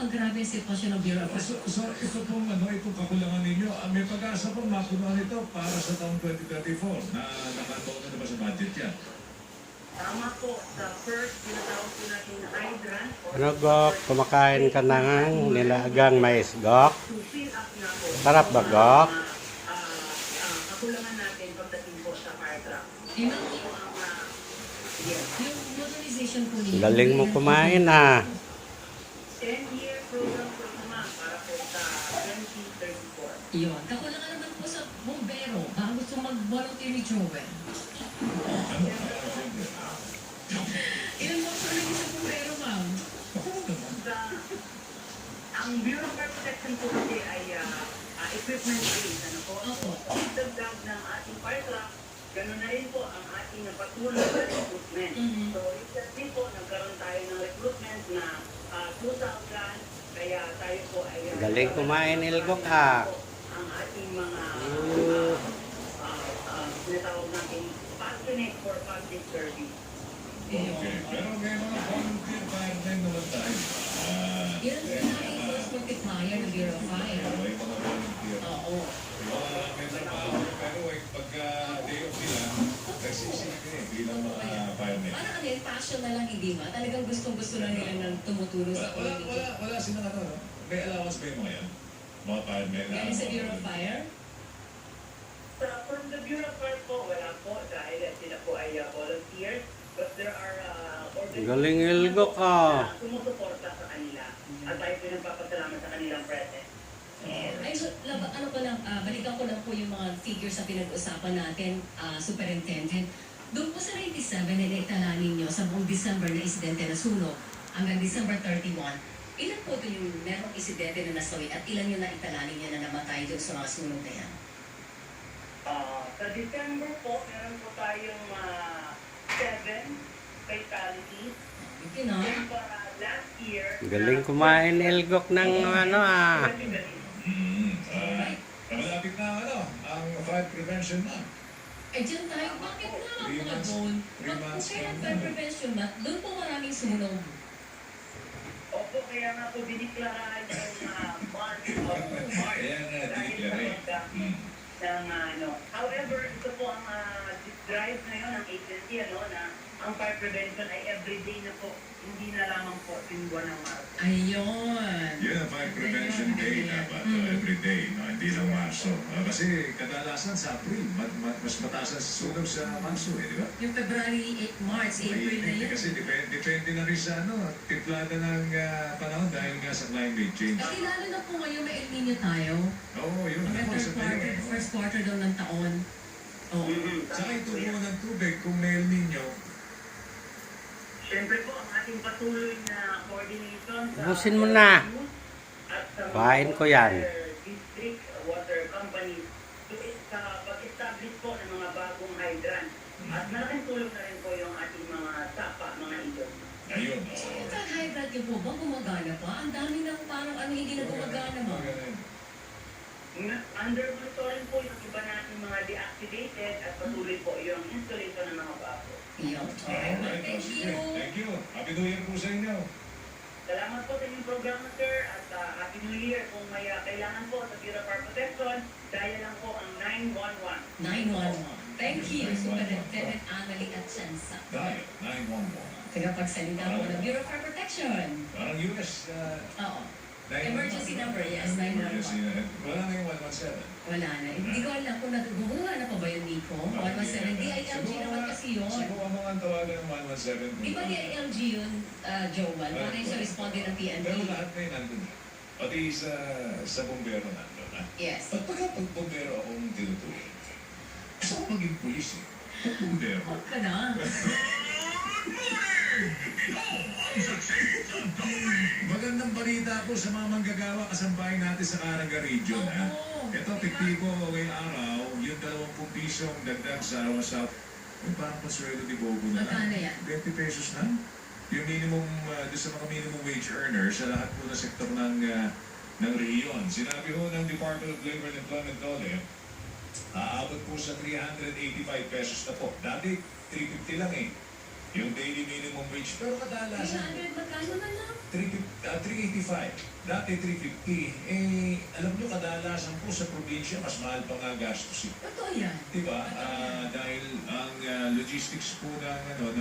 napakagrabe ang sitwasyon ng Bureau of So ito pong itong kakulangan ninyo, may pag-asa pong mapunuan ito para sa taong 2034 na nakataon na ba sa budget yan? Tama po, sa first tinatawag po natin na hydrant. Ano, Gok? Kumakain ka ng nilagang mais, Gok? To fill up na po. Sarap ba, Gok? Kakulangan natin pagdating po sa fire truck. Yung, Yes. yung modernization po ninyo. Galing mo kumain, ah. 10-year program po ito, ma'am, para po sa 2034. Yun. Kakulangan naman po sa bombero. Baka gusto mag-volunteer ni Joel. Ilan mo po lagi sa bombero, ma'am? Ang Bureau of Fire Protection po kasi ay equipment based, ano po? Opo. Dagdag ng ating fire truck, gano'n na rin po ang ating patuloy na recruitment. Mhm. So, recently po, nagkaroon tayo ng recruitment na 2,000, kaya tayo po ay... Galing kumain, Ilgok, ah. Ang ating mga tinatawag natin passionate for public service. Okay. Pero may mga volunteer firemen naman tayo. Yan ang sinabi force multiplier ng Bureau of Fire. May mga volunteer. Oo. May trabaho, pero pagka day off nila, nagsisilbi bilang mga firemen. Parang ano yun, passion na lang, hindi ba? Talagang gustong-gusto lang nila ng tumutulong sa community. Wala silang no? May allowance ba yung mga yan? Mga firemen na... Galing sa Bureau of Fire? From the Bureau of Fire po, wala po, dahil sila po ay volunteers. But there are Galing, Ilgok, ah. na sumusuporta sa kanila. At tayo po nagpapasalamat sa kanilang presence. Ay, so, ano ko lang, balikan ko lang po yung mga figures sa pinag-usapan natin, Superintendent. Doon po sa 97 na naitala ninyo sa buong December na insidente na sunog hanggang December 31, ilan po ito yung merong insidente na nasawi at ilan yung naitala ninyo na namatay doon sa mga sunog na yan? Sa December po, meron po tayong 7 fatalities. Ito na. Then para last year... Galing kumain, Ilgok, ng ah. Malapit na ang fire prevention month. Eh, dyan tayo, bakit na ako 3 na months. doon? 3 months Kaya from fire now. prevention month, doon po maraming sunog. Opo, kaya nga po diniklaraan yung month of March. Kaya nga, Dahil dineclare. sa pagka ng However, ito po ang drive ngayon ng agency, na ang fire prevention ay everyday na po, hindi na lamang po tuwing buwan ng March. Ayun. Yun ang fire prevention day dapat every day, hindi lang Marso. Kasi kadalasan sa April, mas mataas ang sunog sa Marso, di ba? Yung February, March, April na yun. Kasi depende na rin sa tiplada ng panahon dahil nga sa climate change. Kasi lalo na po ngayon may El Nino tayo. Oo, yun. Ang first quarter daw ng taon. Oo. Saka ito mo ng tubig, kung may El Nino, Siyempre po, ang ating patuloy na coordination sa Ubusin mo na. at sa Kain ko yan. district water companies sa pag-establish po ng mga bagong hydrant. At malaking tulong na rin po yung ating mga sapa, mga ilog. ayun. So yung hydrant niyo po ba gumagana pa? Ang dami ng parang hindi na gumagana ba? Under monitoring po yung iba natin mga deactivated at patuloy po yung installation ng mga bago. Yun. Alright, Thank sige. you. Thank you. Happy New Year po sa inyo. Salamat po sa inyong programa, sir, at Happy New Year. Kung may kailangan po sa Bureau of Fire Protection, dahil lang po ang 911. 911. Thank you, Superintendent Annalie Atienza. Dahil, 911. Tagapagsalita po ng Bureau of Fire Protection. Parang US, Oo. 911. Emergency number, yes, Emergency 911. Wala na yung 117. Wala na. Hindi ko alam kung naguguluhan na pa ba yun, Nico? 117. DILG naman kasi yun. Subukan mo nga ang tawagan ng 117. Di ba DILG yun, Joel? Wala yung sa responding ng PNP. Pero lahat na yun nandun. Pati sa bumbero nandun. Yes. At pagka bumbero akong tinutuloy, gusto ko maging pulis eh. Bumbero. Huwag ka na. Magandang balita po sa mga manggagawa kasambahay natin sa Caraga Region. Oo. Ito, epektibo ngayong araw, yung 20 pisong dagdag sa araw sa yung parang paswelo ni Bobo na lang. Magkano yan? 20 pesos na. Yung minimum, doon sa mga minimum wage earners sa lahat po na sektor ng rehiyon. Sinabi ho ng Department of Labor and Employment Dole, aabot po sa 385 pesos na po. Dati, 350 lang yung daily minimum wage. Pero kadalasan, 300, magkano na lang? 385 Dati 350. Alam nyo, kadalasan po sa probinsya, mas mahal pa nga gastos. Totoo yan. Diba? Dahil ang logistics po ng